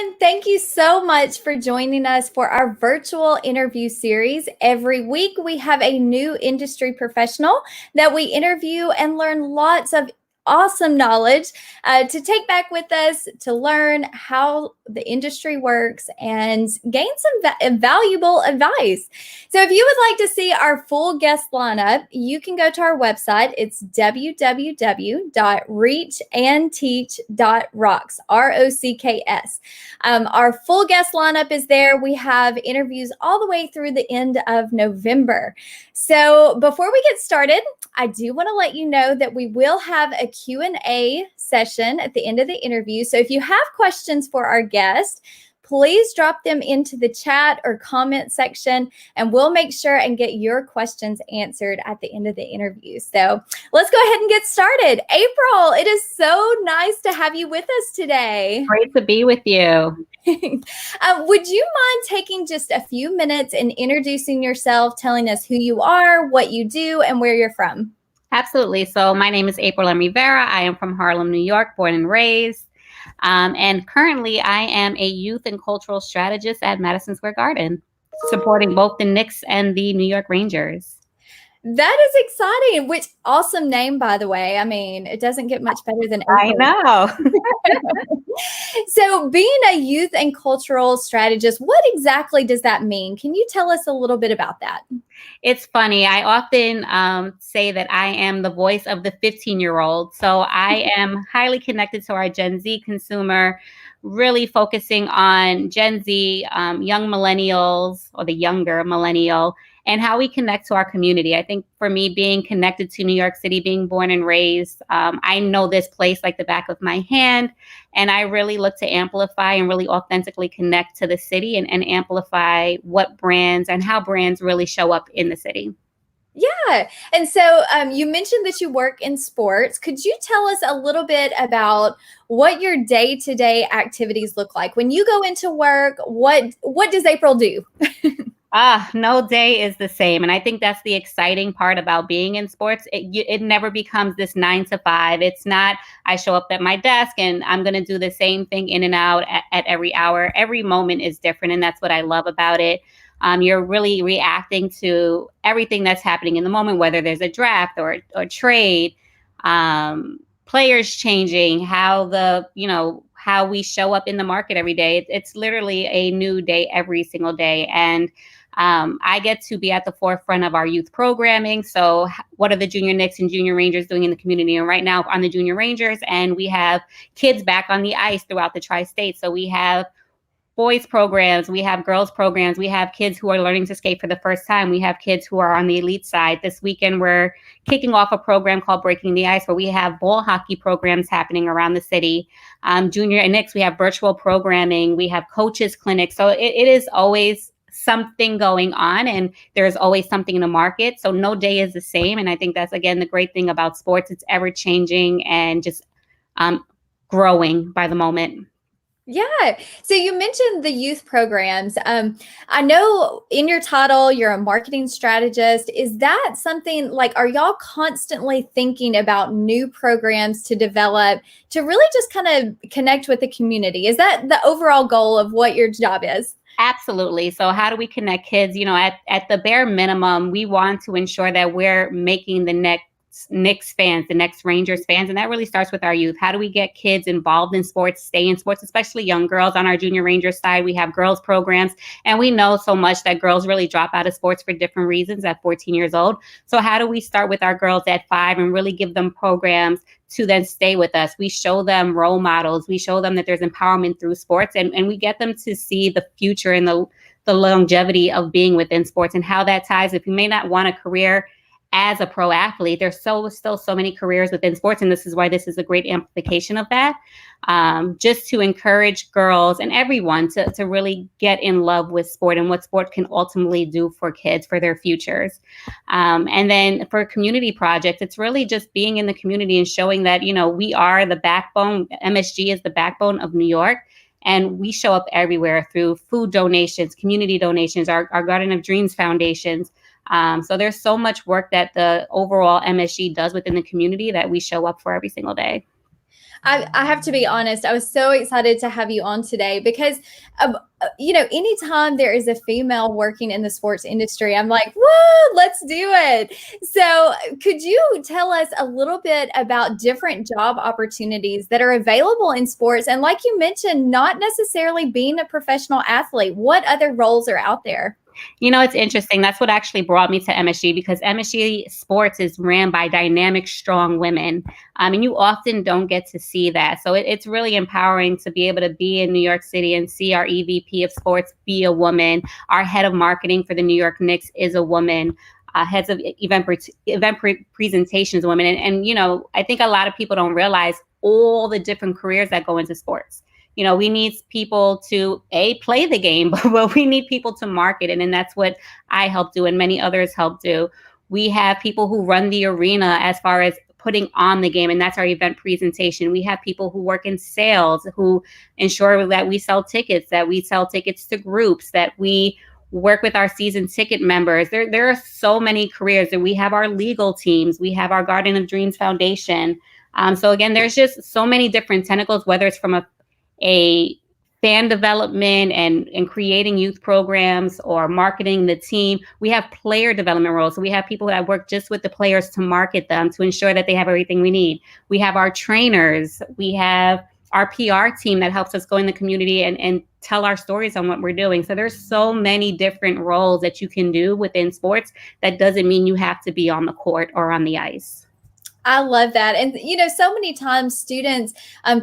everyone. Thank you so much for joining us for our virtual interview series. Every week, we have a new industry professional that we interview and learn lots of awesome knowledge to take back with us to learn how the industry works and gain some valuable advice. So if you would like to see our full guest lineup, you can go to our website. It's www.reachandteach.rocks, ROCKS. Our full guest lineup is there. We have interviews all the way through the end of November. So before we get started, I do want to let you know that we will have a Q&A session at the end of the interview. So if you have questions for our guest, please drop them into the chat or comment section, and we'll make sure and get your questions answered at the end of the interview. So let's go ahead and get started. April, it is so nice to have you with us today. Great to be with you. Would you mind taking just a few minutes and introducing yourself, telling us who you are, what you do, and where you're from? Absolutely. So my name is April Rivera. I am from Harlem, New York, born and raised. And currently I am a youth and cultural strategist at Madison Square Garden, supporting both the Knicks and the New York Rangers. That is exciting. Which awesome name, by the way. I mean, it doesn't get much better than April. I know. So being a youth and cultural strategist, what exactly does that mean? Can you tell us a little bit about that? It's funny. I often say that I am the voice of the 15-year-old. So I am highly connected to our Gen Z consumer, really focusing on Gen Z, young millennials, or the younger millennial, and how we connect to our community. I think for me, being connected to New York City, being born and raised, I know this place like the back of my hand. And I really look to amplify and really authentically connect to the city and amplify what brands and how brands really show up in the city. Yeah. And so you mentioned that you work in sports. Could you tell us a little bit about what your day-to-day activities look like? When you go into work, what does April do? No day is the same. And I think that's the exciting part about being in sports. It never becomes this 9 to 5. It's not, I show up at my desk and I'm going to do the same thing in and out at every hour. Every moment is different. And that's what I love about it. You're really reacting to everything that's happening in the moment, whether there's a draft or trade, players changing, how we show up in the market every day. It's literally a new day every single day. And I get to be at the forefront of our youth programming. So what are the junior Knicks and junior Rangers doing in the community? And right now on the junior Rangers, and we have kids back on the ice throughout the tri-state. So we have boys programs, we have girls programs, we have kids who are learning to skate for the first time. We have kids who are on the elite side. This weekend, we're kicking off a program called Breaking the Ice, where we have ball hockey programs happening around the city. Junior and Knicks, we have virtual programming, we have coaches clinics. So it is always something going on, and there's always something in the market. So no day is the same. And I think that's, again, the great thing about sports. It's ever changing and just growing by the moment. Yeah. So you mentioned the youth programs. I know in your title, you're a marketing strategist. Is that something like, are y'all constantly thinking about new programs to develop to really just kind of connect with the community? Is that the overall goal of what your job is? Absolutely. So how do we connect kids? At the bare minimum, we want to ensure that we're making the next Knicks fans, the next Rangers fans. And that really starts with our youth. How do we get kids involved in sports, stay in sports, especially young girls? On our junior Rangers side, we have girls programs. And we know so much that girls really drop out of sports for different reasons at 14 years old. So how do we start with our girls at 5 and really give them programs to then stay with us? We show them role models. We show them that there's empowerment through sports, and we get them to see the future and the longevity of being within sports and how that ties. If you may not want a career as a pro athlete, there's still so many careers within sports. And this is why this is a great amplification of that. Just to encourage girls and everyone to really get in love with sport and what sport can ultimately do for kids, for their futures. And then for community projects, it's really just being in the community and showing that, we are the backbone. MSG is the backbone of New York. And we show up everywhere through food donations, community donations, our Garden of Dreams foundations. So there's so much work that the overall MSG does within the community that we show up for every single day. I have to be honest. I was so excited to have you on today because, anytime there is a female working in the sports industry, I'm like, whoa, let's do it. So, could you tell us a little bit about different job opportunities that are available in sports? And, like you mentioned, not necessarily being a professional athlete, what other roles are out there? It's interesting. That's what actually brought me to MSG, because MSG Sports is ran by dynamic, strong women. And you often don't get to see that. So it's really empowering to be able to be in New York City and see our EVP of sports be a woman. Our head of marketing for the New York Knicks is a woman. Heads of event presentations women. And I think a lot of people don't realize all the different careers that go into sports. We need people to play the game, but we need people to market it. And that's what I help do and many others help do. We have people who run the arena as far as putting on the game, and that's our event presentation. We have people who work in sales, who ensure that we sell tickets to groups, that we work with our season ticket members. There are so many careers. And we have our legal teams. We have our Garden of Dreams Foundation. So again, there's just so many different tentacles, whether it's from a fan development and creating youth programs or marketing the team. We have player development roles. So we have people that work just with the players to market them, to ensure that they have everything we need. We have our trainers. We have our PR team that helps us go in the community and tell our stories on what we're doing. So there's so many different roles that you can do within sports. That doesn't mean you have to be on the court or on the ice. I love that. And, so many times students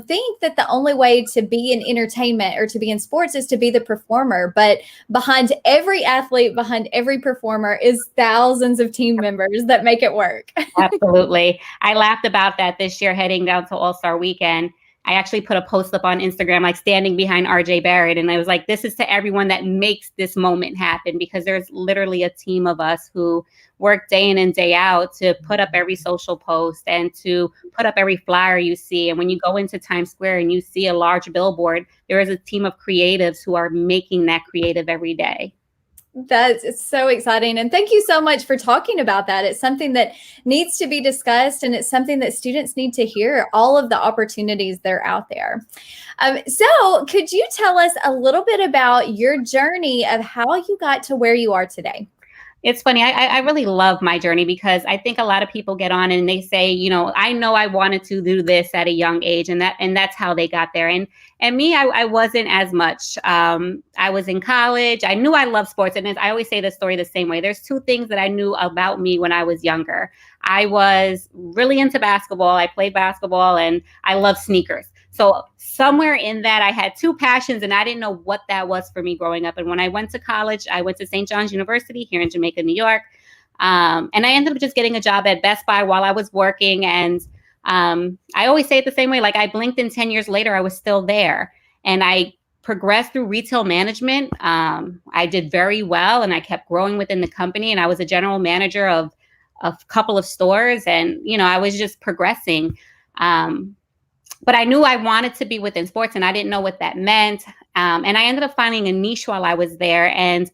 think that the only way to be in entertainment or to be in sports is to be the performer. But behind every athlete, behind every performer is thousands of team members that make it work. Absolutely. I laughed about that this year heading down to All-Star Weekend. I actually put a post up on Instagram, like standing behind RJ Barrett. And I was like, this is to everyone that makes this moment happen, because there's literally a team of us who work day in and day out to put up every social post and to put up every flyer you see. And when you go into Times Square and you see a large billboard, there is a team of creatives who are making that creative every day. It's so exciting. And thank you so much for talking about that. It's something that needs to be discussed, and it's something that students need to hear, all of the opportunities that are out there. So could you tell us a little bit about your journey of how you got to where you are today? It's funny. I really love my journey, because I think a lot of people get on and they say, I know I wanted to do this at a young age, and that's how they got there. And me, I wasn't as much. I was in college. I knew I loved sports. And I always say this story the same way. There's two things that I knew about me when I was younger. I was really into basketball. I played basketball, and I love sneakers. So somewhere in that, I had two passions, and I didn't know what that was for me growing up. And when I went to college, I went to St. John's University here in Jamaica, New York. And I ended up just getting a job at Best Buy while I was working. And I always say it the same way, like I blinked and 10 years later, I was still there. And I progressed through retail management. I did very well, and I kept growing within the company. And I was a general manager of a couple of stores, and, I was just progressing. But I knew I wanted to be within sports, and I didn't know what that meant. And I ended up finding a niche while I was there, and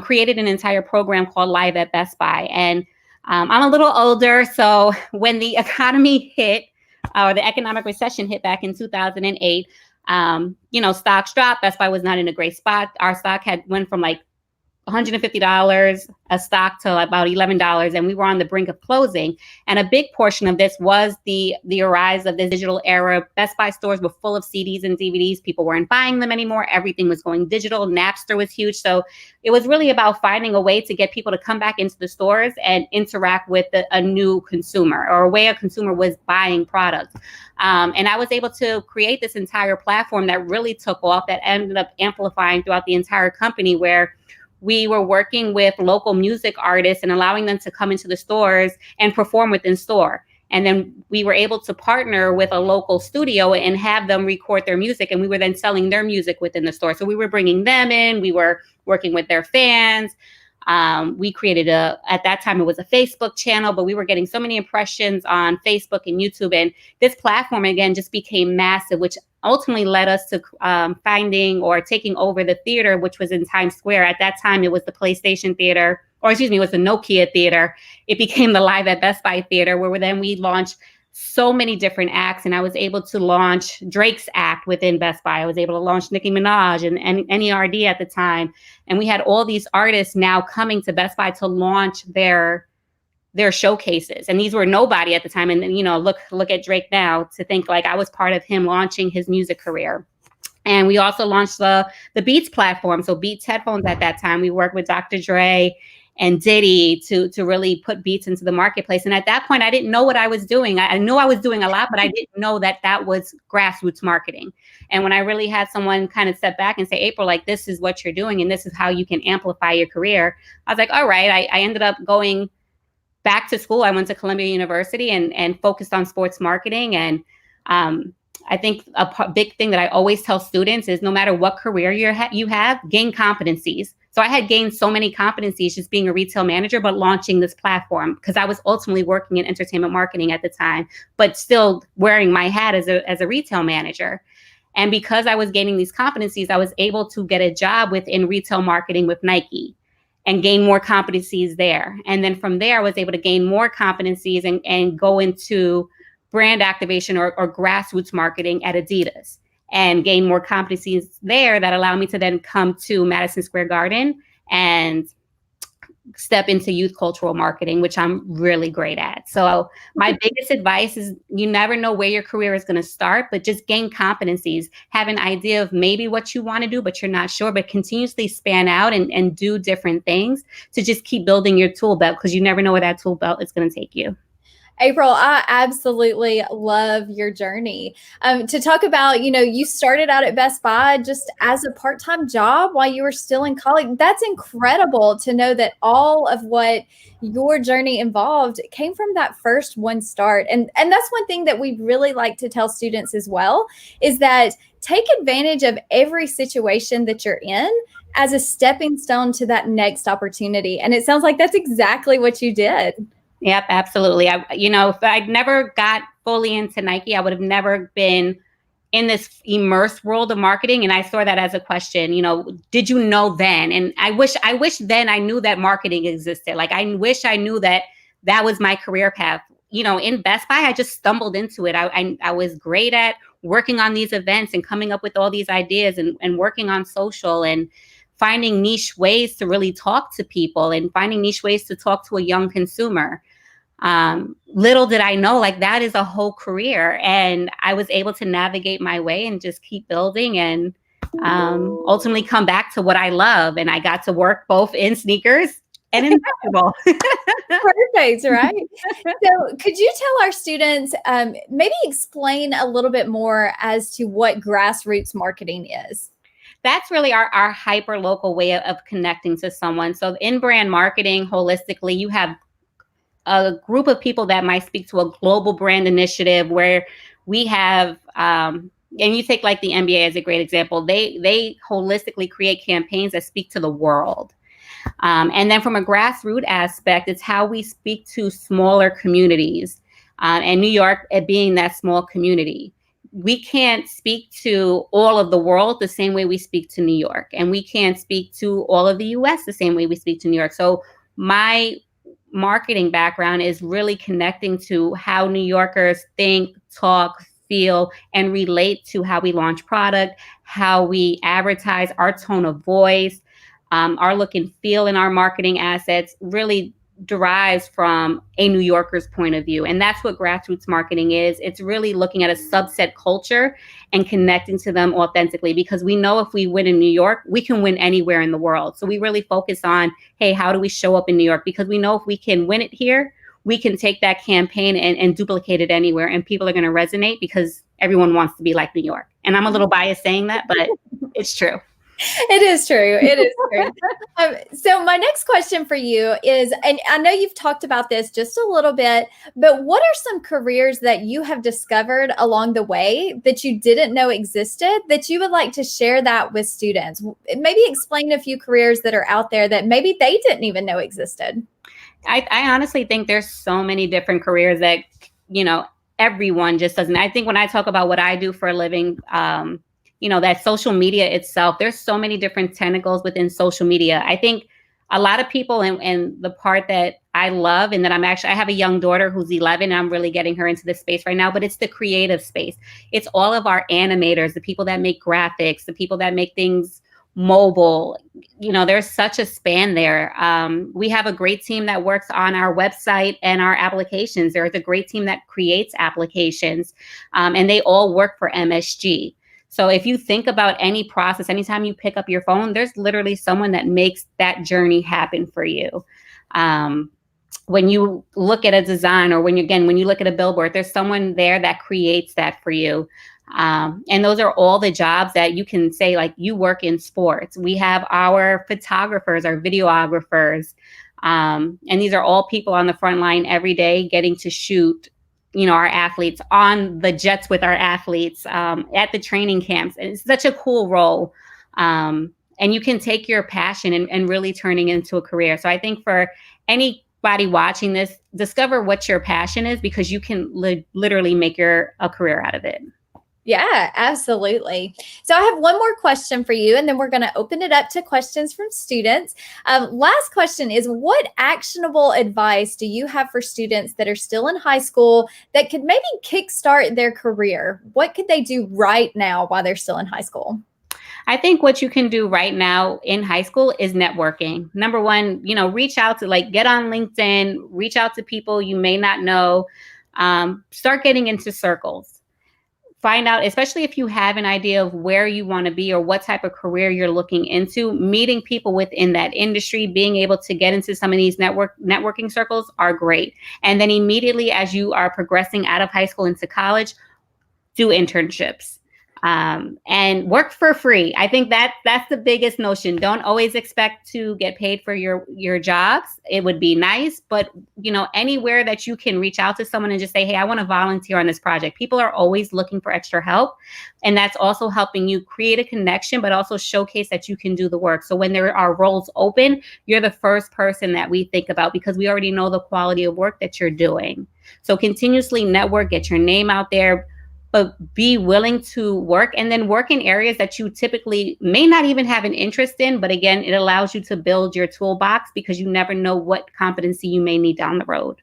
created an entire program called Live at Best Buy. And I'm a little older, so when the economy hit, or the economic recession hit back in 2008, stocks dropped. Best Buy was not in a great spot. Our stock had went from like $150 a stock to about $11, and we were on the brink of closing. And a big portion of this was the rise of the digital era. Best Buy stores were full of CDs and DVDs. People weren't buying them anymore. Everything was going digital. Napster was huge. So it was really about finding a way to get people to come back into the stores and interact with a new consumer, or a way a consumer was buying products. And I was able to create this entire platform that really took off, that ended up amplifying throughout the entire company, where we were working with local music artists and allowing them to come into the stores and perform within store. And then we were able to partner with a local studio and have them record their music. And we were then selling their music within the store. So we were bringing them in. We were working with their fans. We created at that time, it was a Facebook channel, but we were getting so many impressions on Facebook and YouTube. And this platform, again, just became massive, which ultimately led us to finding or taking over the theater, which was in Times Square. At that time, it was the PlayStation Theater, it was the Nokia Theater. It became the Live at Best Buy Theater, where then we launched so many different acts. And I was able to launch Drake's act within Best Buy. I was able to launch Nicki Minaj and NERD at the time. And we had all these artists now coming to Best Buy to launch their showcases. And these were nobody at the time. And look at Drake now, to think like I was part of him launching his music career. And we also launched the Beats platform. So Beats headphones at that time. We worked with Dr. Dre and Diddy to really put Beats into the marketplace. And at that point, I didn't know what I was doing. I knew I was doing a lot, but I didn't know that was grassroots marketing. And when I really had someone kind of step back and say, April, like, this is what you're doing and this is how you can amplify your career, I was like, all right. I ended up going back to school. I went to Columbia University and focused on sports marketing. And I think a big thing that I always tell students is no matter what career you have, gain competencies. So I had gained so many competencies just being a retail manager, but launching this platform, because I was ultimately working in entertainment marketing at the time, but still wearing my hat as a retail manager. And because I was gaining these competencies, I was able to get a job within retail marketing with Nike and gain more competencies there. And then from there, I was able to gain more competencies and go into brand activation or grassroots marketing at Adidas and gain more competencies there that allow me to then come to Madison Square Garden and step into youth cultural marketing, which I'm really great at. So my biggest advice is you never know where your career is going to start, but just gain competencies, have an idea of maybe what you want to do, but you're not sure, but continuously span out and do different things to just keep building your tool belt, because you never know where that tool belt is going to take you. April, I absolutely love your journey. To talk about, you started out at Best Buy just as a part-time job while you were still in college. That's incredible to know that all of what your journey involved came from that first one start. And that's one thing that we really like to tell students as well, is that take advantage of every situation that you're in as a stepping stone to that next opportunity. And it sounds like that's exactly what you did. Yep, absolutely. If I'd never got fully into Nike, I would have never been in this immersed world of marketing. And I saw that as a question, did you know then? And I wish then I knew that marketing existed. Like, I wish I knew that was my career path. In Best Buy, I just stumbled into it. I was great at working on these events and coming up with all these ideas and working on social and finding niche ways to really talk to people and finding niche ways to talk to a young consumer. Little did I know, like, that is a whole career. And I was able to navigate my way and just keep building and ultimately come back to what I love. And I got to work both in sneakers and in basketball. Perfect, right? So could you tell our students, maybe explain a little bit more as to what grassroots marketing is? That's really our hyper local way of connecting to someone. So in brand marketing, holistically, you have a group of people that might speak to a global brand initiative where we have, and you take like the NBA as a great example, they holistically create campaigns that speak to the world. And then from a grassroots aspect, it's how we speak to smaller communities, and New York being that small community. We can't speak to all of the world the same way we speak to New York, and we can't speak to all of the US the same way we speak to New York. So my marketing background is really connecting to how New Yorkers think, talk, feel, and relate to how we launch product, how we advertise, our tone of voice, our look and feel in our marketing assets really derives from a New Yorker's point of view. And that's what grassroots marketing is. It's really looking at a subset culture and connecting to them authentically, because we know if we win in New York, we can win anywhere in the world. So we really focus on, hey, how do we show up in New York? Because we know if we can win it here, we can take that campaign and duplicate it anywhere, and people are going to resonate because everyone wants to be like New York. And I'm a little biased saying that, but it's true. It is true. It is true. So my next question for you is, and I know you've talked about this just a little bit, but what are some careers that you have discovered along the way that you didn't know existed that you would like to share that with students? Maybe explain a few careers that are out there that maybe they didn't even know existed. I honestly think there's so many different careers that, everyone just doesn't. I think when I talk about what I do for a living, that social media itself, there's so many different tentacles within social media. I think a lot of people, and the part that I love, and that I have a young daughter who's 11, and I'm really getting her into this space right now, but it's the creative space. It's all of our animators, the people that make graphics, the people that make things mobile. There's such a span there. We have a great team that works on our website and our applications. There's a great team that creates applications, and they all work for MSG. So if you think about any process, anytime you pick up your phone, there's literally someone that makes that journey happen for you. When you look at a design, or when you look at a billboard, there's someone there that creates that for you. And those are all the jobs that you can say, like, you work in sports. We have our photographers, our videographers, and these are all people on the front line every day getting to shoot, our athletes on the jets with our athletes, at the training camps. And it's such a cool role. And you can take your passion and really turning it into a career. So I think for anybody watching this, discover what your passion is, because you can literally make a career out of it. Yeah, absolutely. So I have one more question for you, and then we're going to open it up to questions from students. Last question is, what actionable advice do you have for students that are still in high school that could maybe kickstart their career? What could they do right now while they're still in high school? I think what you can do right now in high school is networking. Number one, reach out to, get on LinkedIn, reach out to people you may not know, start getting into circles. Find out, especially if you have an idea of where you want to be or what type of career you're looking into, meeting people within that industry, being able to get into some of these networking circles are great. And then immediately as you are progressing out of high school into college, do internships. And work for free. I think that's the biggest notion. Don't always expect to get paid for your jobs. It would be nice, but anywhere that you can reach out to someone and just say, hey, I want to volunteer on this project. People are always looking for extra help. And that's also helping you create a connection, but also showcase that you can do the work. So when there are roles open, you're the first person that we think about, because we already know the quality of work that you're doing. So continuously network, get your name out there, but be willing to work, and then work in areas that you typically may not even have an interest in. But again, it allows you to build your toolbox, because you never know what competency you may need down the road.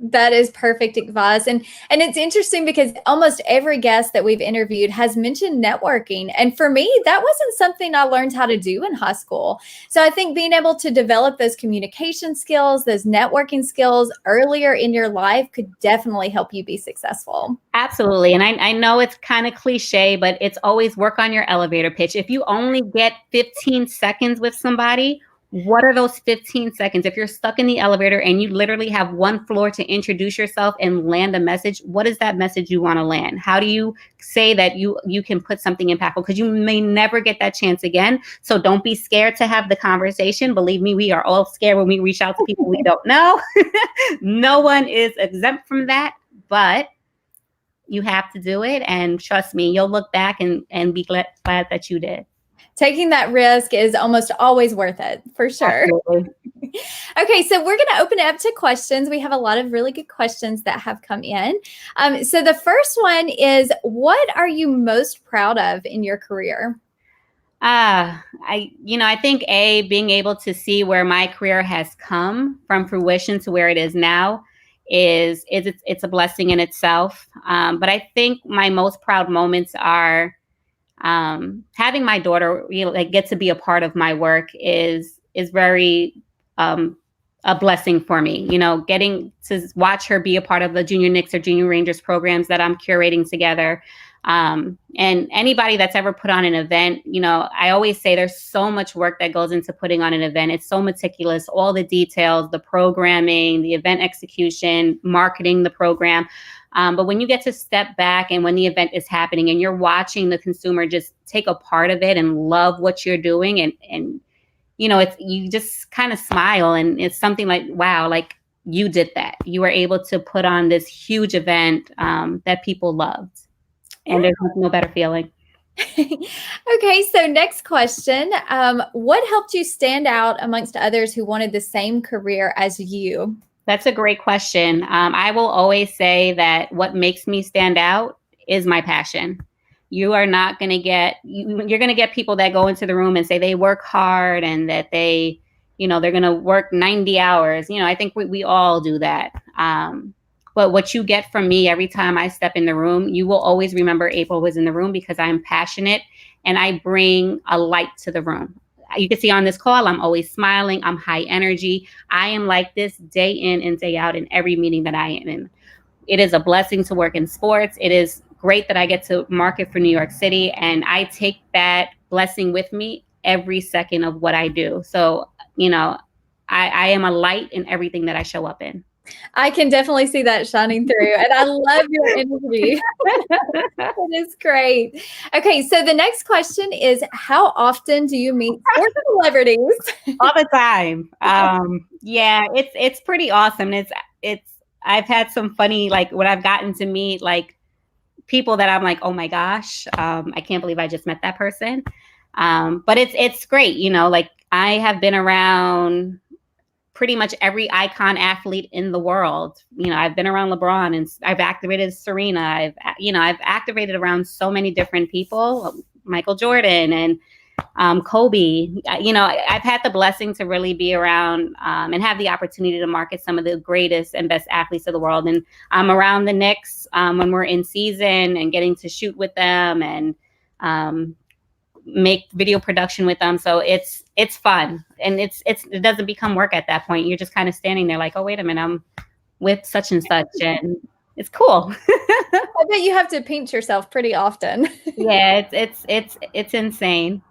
That is perfect advice. And it's interesting because almost every guest that we've interviewed has mentioned networking. And for me, that wasn't something I learned how to do in high school. So I think being able to develop those communication skills, those networking skills earlier in your life could definitely help you be successful. Absolutely. And I know it's kind of cliche, but it's always work on your elevator pitch. If you only get 15 seconds with somebody, what are those 15 seconds? If you're stuck in the elevator and you literally have one floor to introduce yourself and land a message, what is that message you want to land? How do you say that you can put something impactful? Because you may never get that chance again. So don't be scared to have the conversation. Believe me, we are all scared when we reach out to people we don't know. No one is exempt from that, but you have to do it. And trust me, you'll look back and be glad that you did. Taking that risk is almost always worth it, for sure. Okay, so we're going to open it up to questions. We have a lot of really good questions that have come in. So the first one is, what are you most proud of in your career? I think being able to see where my career has come from fruition to where it is now it's a blessing in itself. But I think my most proud moments are having my daughter get to be a part of my work is very a blessing for me. Getting to watch her be a part of the Junior Knicks or Junior Rangers programs that I'm curating together. And anybody that's ever put on an event, I always say there's so much work that goes into putting on an event. It's so meticulous, all the details, the programming, the event execution, marketing the program. But when you get to step back and when the event is happening and you're watching the consumer just take a part of it and love what you're doing, and you just kind of smile, and it's something like, wow, like you did that. You were able to put on this huge event that people loved. And there's no better feeling. Okay, so next question. What helped you stand out amongst others who wanted the same career as you? That's a great question. I will always say that what makes me stand out is my passion. You are not going to get, you're going to get people that go into the room and say they work hard and that they, they're going to work 90 hours. I think we all do that. But what you get from me every time I step in the room, you will always remember April was in the room because I'm passionate and I bring a light to the room. You can see on this call, I'm always smiling. I'm high energy. I am like this day in and day out in every meeting that I am in. It is a blessing to work in sports. It is great that I get to market for New York City, and I take that blessing with me every second of what I do. So, I am a light in everything that I show up in. I can definitely see that shining through, and I love your energy. It is great. Okay, so the next question is, how often do you meet sports celebrities? All the time. Yeah, it's pretty awesome. I've had some funny, like when I've gotten to meet like people that I'm like, oh my gosh, I can't believe I just met that person. But it's great, like I have been around pretty much every icon athlete in the world. I've been around LeBron and I've activated Serena. I've activated around so many different people, Michael Jordan and Kobe. I've had the blessing to really be around and have the opportunity to market some of the greatest and best athletes of the world. And I'm around the Knicks when we're in season and getting to shoot with them and make video production with them. So it's fun, and it doesn't become work at that point. You're just kind of standing there like, oh, wait a minute, I'm with such and such, and it's cool. I bet you have to pinch yourself pretty often. Yeah, it's insane.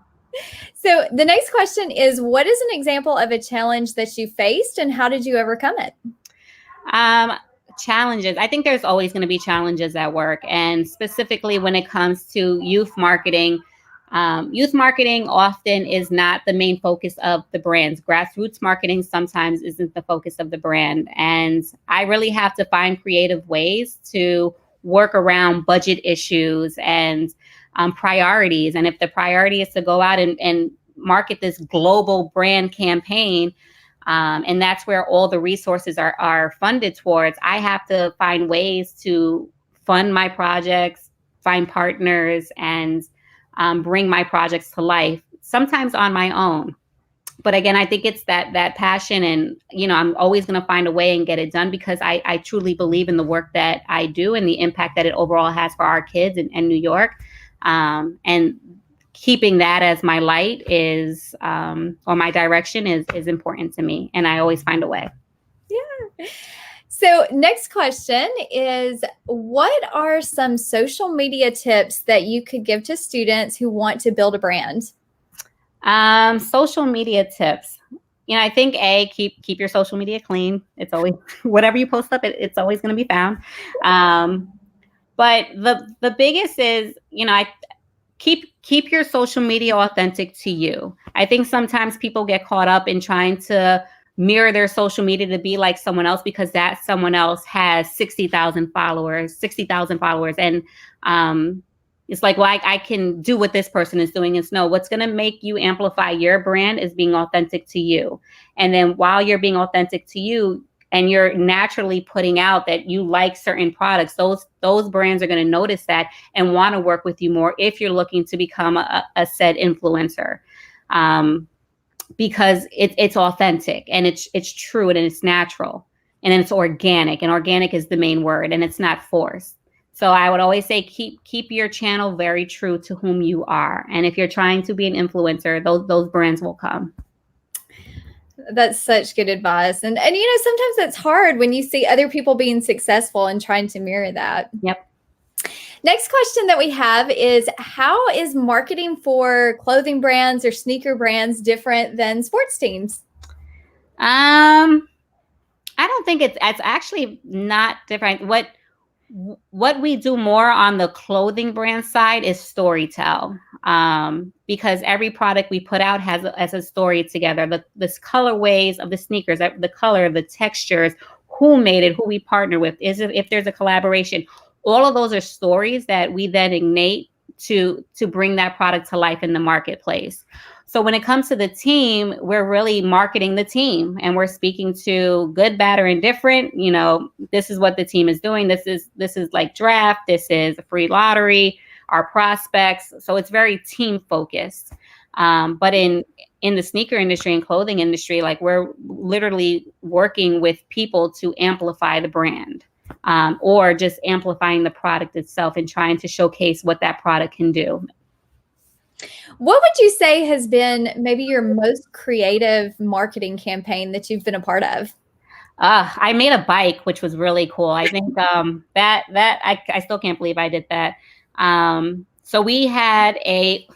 So the next question is, what is an example of a challenge that you faced and how did you overcome it? Challenges. I think there's always going to be challenges at work, and specifically when it comes to youth marketing. Youth marketing often is not the main focus of the brands. Grassroots marketing sometimes isn't the focus of the brand. And I really have to find creative ways to work around budget issues and priorities. And if the priority is to go out and market this global brand campaign, and that's where all the resources are funded towards, I have to find ways to fund my projects, find partners, and bring my projects to life, sometimes on my own. But again, I think it's that passion, and I'm always going to find a way and get it done because I truly believe in the work that I do and the impact that it overall has for our kids in New York. And keeping that as my light is, or my direction is important to me. And I always find a way. Yeah. So next question is, what are some social media tips that you could give to students who want to build a brand? Social media tips. I think keep your social media clean. It's always whatever you post up, it's always going to be found. But the biggest is, I keep your social media authentic to you. I think sometimes people get caught up in trying to mirror their social media to be like someone else because that someone else has 60,000 followers. And it's like, well, I can do what this person is doing. It's no, what's going to make you amplify your brand is being authentic to you. And then while you're being authentic to you and you're naturally putting out that you like certain products, those brands are going to notice that and want to work with you more if you're looking to become a said influencer. Because it's authentic and it's true and it's natural and it's organic, and organic is the main word, and it's not forced. So I would always say keep your channel very true to whom you are. And if you're trying to be an influencer, those brands will come. That's such good advice. And sometimes it's hard when you see other people being successful and trying to mirror that. Yep. Next question that we have is, how is marketing for clothing brands or sneaker brands different than sports teams? I don't think it's actually not different. What we do more on the clothing brand side is storytell, because every product we put out has a story together. The colorways of the sneakers, the color, the textures, who made it, who we partner with, if there's a collaboration. All of those are stories that we then ignite to bring that product to life in the marketplace. So when it comes to the team, we're really marketing the team, and we're speaking to good, bad, or indifferent. This is what the team is doing. This is like draft. This is a free lottery, our prospects. So it's very team focused. But in the sneaker industry and clothing industry, like we're literally working with people to amplify the brand, or just amplifying the product itself and trying to showcase what that product can do. What would you say has been maybe your most creative marketing campaign that you've been a part of? I made a bike, which was really cool. I think that I still can't believe I did that. So we had a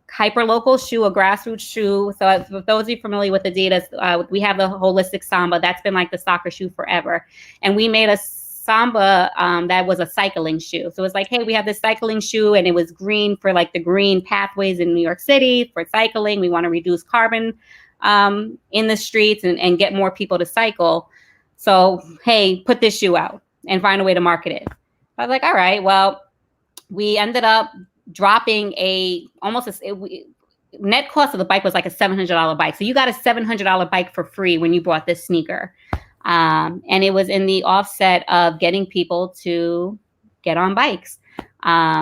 hyperlocal shoe, a Grassroots shoe. So for those of you familiar with Adidas, we have the holistic Samba. That's been like the soccer shoe forever. And we made a Samba that was a cycling shoe. So it was like, hey, we have this cycling shoe, and it was green for like the green pathways in New York City for cycling. We want to reduce carbon in the streets and get more people to cycle. So, hey, put this shoe out and find a way to market it. I was like, all right, well, we ended up dropping net cost of the bike was like a $700 bike. So you got a $700 bike for free when you bought this sneaker. And it was in the offset of getting people to get on bikes.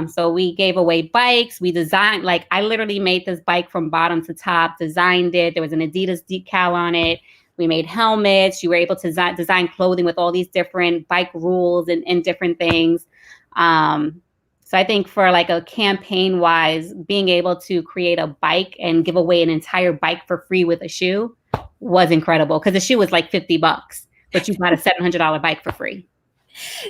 So we gave away bikes. We designed, like I literally made this bike from bottom to top, designed it. There was an Adidas decal on it. We made helmets. You were able to design clothing with all these different bike rules and different things. So I think for like a campaign wise, being able to create a bike and give away an entire bike for free with a shoe was incredible, because the shoe was like $50, but you got a $700 bike for free.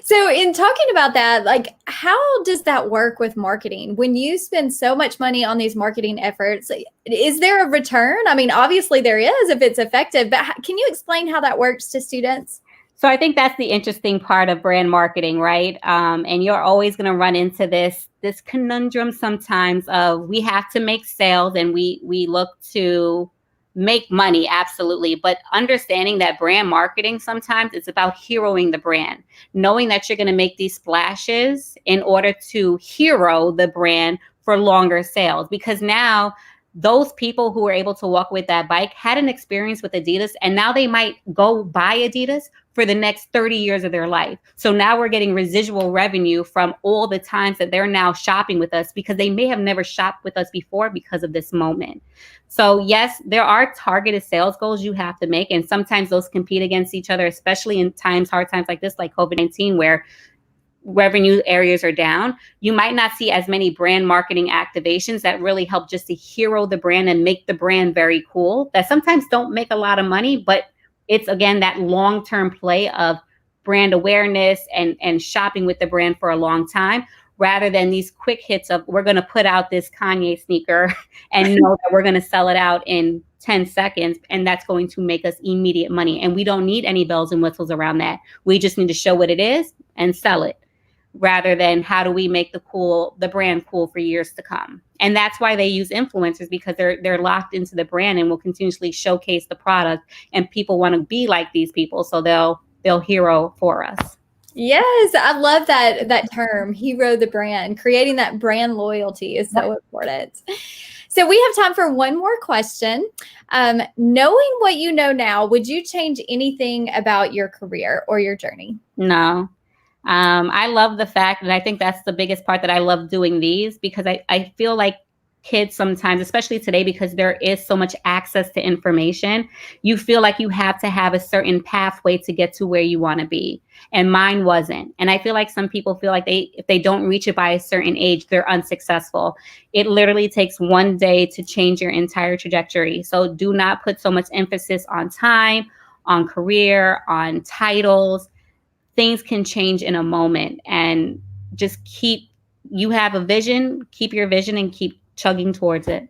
So in talking about that, like, how does that work with marketing? When you spend so much money on these marketing efforts, is there a return? I mean, obviously there is if it's effective, but can you explain how that works to students? So I think that's the interesting part of brand marketing, right? And you're always going to run into this conundrum sometimes of we have to make sales and we look to make money, absolutely. But understanding that brand marketing, sometimes it's about heroing the brand, knowing that you're going to make these splashes in order to hero the brand for longer sales. Because now those people who were able to walk with that bike had an experience with Adidas, and now they might go buy Adidas for the next 30 years of their life. So now we're getting residual revenue from all the times that they're now shopping with us, because they may have never shopped with us before because of this moment. So yes, there are targeted sales goals you have to make. And sometimes those compete against each other, especially in hard times like this, like COVID-19, where revenue areas are down. You might not see as many brand marketing activations that really help just to hero the brand and make the brand very cool, that sometimes don't make a lot of money, but it's, again, that long-term play of brand awareness and shopping with the brand for a long time, rather than these quick hits of we're going to put out this Kanye sneaker and know that we're going to sell it out in 10 seconds. And that's going to make us immediate money. And we don't need any bells and whistles around that. We just need to show what it is and sell it, rather than how do we make the brand cool for years to come. And that's why they use influencers, because they're locked into the brand and will continuously showcase the product, and people want to be like these people. So they'll hero for us. Yes, I love that term, hero the brand. Creating that brand loyalty is so important. So we have time for one more question. Knowing what you know now, would you change anything about your career or your journey? No. I love the fact, and I think that's the biggest part, that I love doing these, because I feel like kids sometimes, especially today, because there is so much access to information, you feel like you have to have a certain pathway to get to where you want to be. And mine wasn't. And I feel like some people feel like if they don't reach it by a certain age, they're unsuccessful. It literally takes one day to change your entire trajectory. So do not put so much emphasis on time, on career, on titles. Things can change in a moment, and just you have a vision, keep your vision and keep chugging towards it.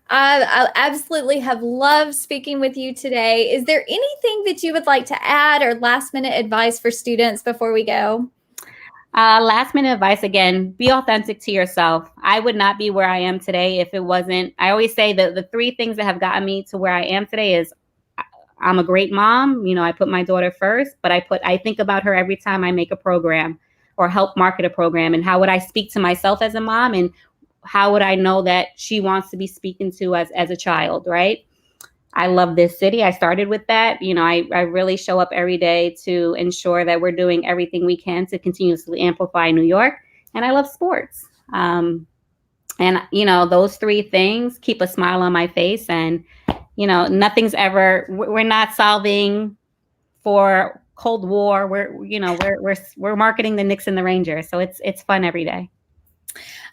I absolutely have loved speaking with you today. Is there anything that you would like to add, or last minute advice for students before we go? Last minute advice, again, be authentic to yourself. I would not be where I am today if it wasn't. I always say that the three things that have gotten me to where I am today is I'm a great mom. I put my daughter first, but I think about her every time I make a program or help market a program. And how would I speak to myself as a mom? And how would I know that she wants to be speaking to as a child, right? I love this city. I started with that. I really show up every day to ensure that we're doing everything we can to continuously amplify New York. And I love sports. And And, those three things keep a smile on my face. And, nothing's ever, we're not solving for Cold War. We're marketing the Knicks and the Rangers. So it's fun every day.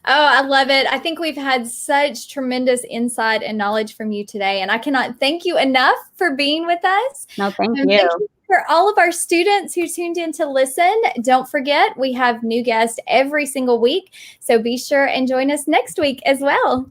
Oh, I love it. I think we've had such tremendous insight and knowledge from you today. And I cannot thank you enough for being with us. No, thank you. Thank you for all of our students who tuned in to listen. Don't forget, we have new guests every single week. So be sure and join us next week as well.